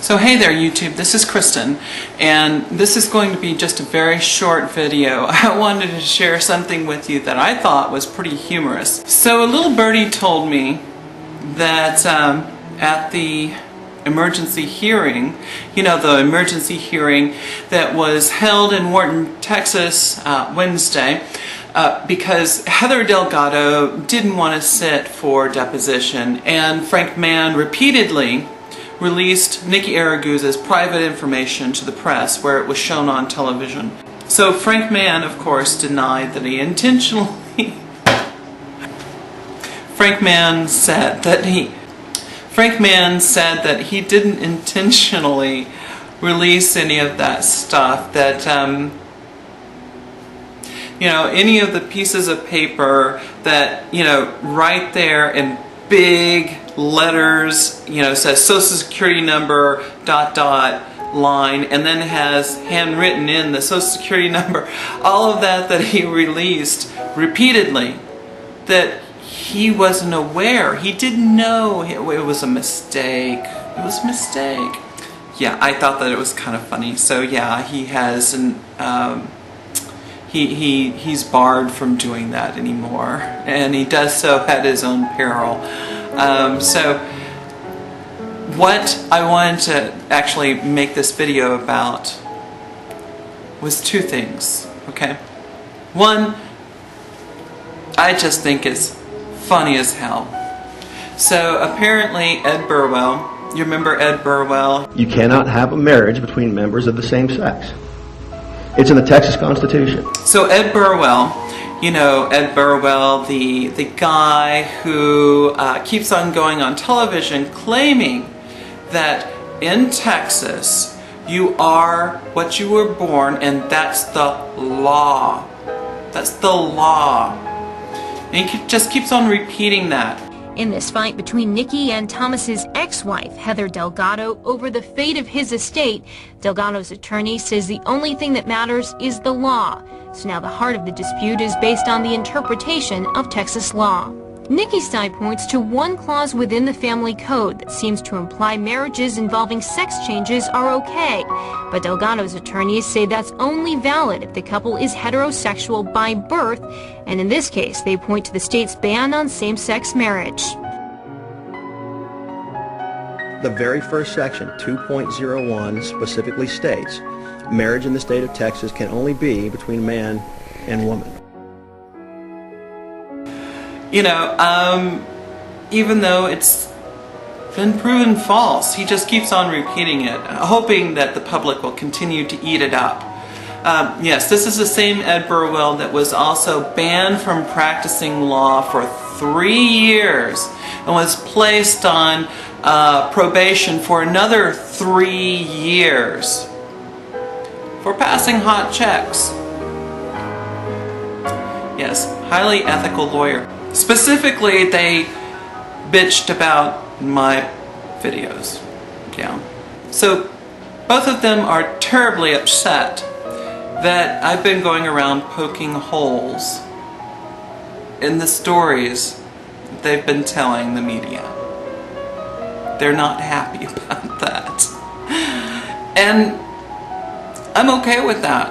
So hey there YouTube, this is Kristen, and this is going to be just a very short video. I wanted to share something with you that I thought was pretty humorous. So a little birdie told me that at the emergency hearing, you know, the emergency hearing that was held in Wharton, Texas Wednesday, because Heather Delgado didn't want to sit for deposition, and Frank Mann repeatedly released Nikki Araguz's private information to the press where it was shown on television. So Frank Mann, of course, denied that he intentionally Frank Mann said that he didn't intentionally release any of that stuff, that you know, any of the pieces of paper that, you know, right there in big letters, you know, says Social Security number ... line, and then has handwritten in the Social Security number, all of that he released repeatedly, that he wasn't aware. He didn't know it was a mistake. It was a mistake. Yeah, I thought that it was kind of funny. So yeah, he has an he's barred from doing that anymore, and he does so at his own peril. So what I wanted to actually make this video about was two things, okay? One, I just think it's funny as hell. So apparently Ed Burwell, you remember Ed Burwell? You cannot have a marriage between members of the same sex. It's in the Texas Constitution. So Ed Burwell, you know, Ed Burwell, the guy who keeps on going on television claiming that in Texas you are what you were born, and that's the law. That's the law. And he just keeps on repeating that. In this fight between Nikki and Thomas's ex-wife, Heather Delgado, over the fate of his estate, Delgado's attorney says the only thing that matters is the law. So now the heart of the dispute is based on the interpretation of Texas law. Nikki's side points to one clause within the family code that seems to imply marriages involving sex changes are okay. But Delgado's attorneys say that's only valid if the couple is heterosexual by birth, and in this case they point to the state's ban on same-sex marriage. The very first section, 2.01, specifically states, marriage in the state of Texas can only be between man and woman. You know, even though it's been proven false, he just keeps on repeating it, hoping that the public will continue to eat it up. Yes, this is the same Ed Burwell that was also banned from practicing law for 3 years and was placed on probation for another 3 years for passing hot checks. Yes, highly ethical lawyer. Specifically, they bitched about my videos. Yeah. So both of them are terribly upset that I've been going around poking holes in the stories that they've been telling the media. They're not happy about that. And I'm okay with that.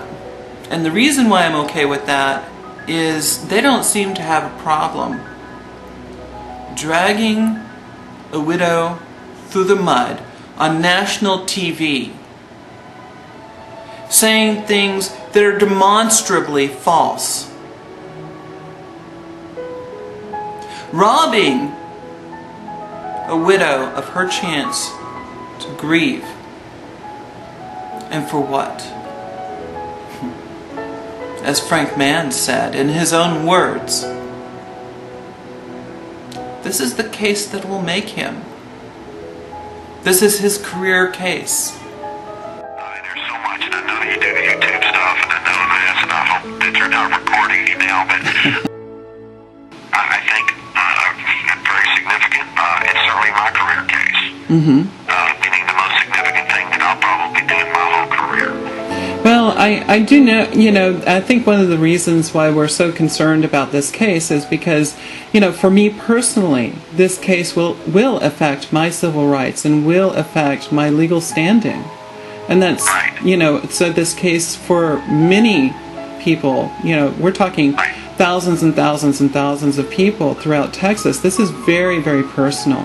And the reason why I'm okay with that is they don't seem to have a problem dragging a widow through the mud on national TV, saying things that are demonstrably false, robbing a widow of her chance to grieve. And for what? As Frank Mann said in his own words, this is the case that will make him. This is his career case. There's so much, and I know you do the YouTube stuff, and I know this, and I hope that you're not recording you now, but I think very significant. It's certainly my career case. Meaning the most significant thing that I'll probably do in my whole career. Well, I do know, I think one of the reasons why we're so concerned about this case is because, for me personally, this case will affect my civil rights and will affect my legal standing. And that's, so this case for many people, we're talking thousands and thousands and thousands of people throughout Texas. This is very, very personal.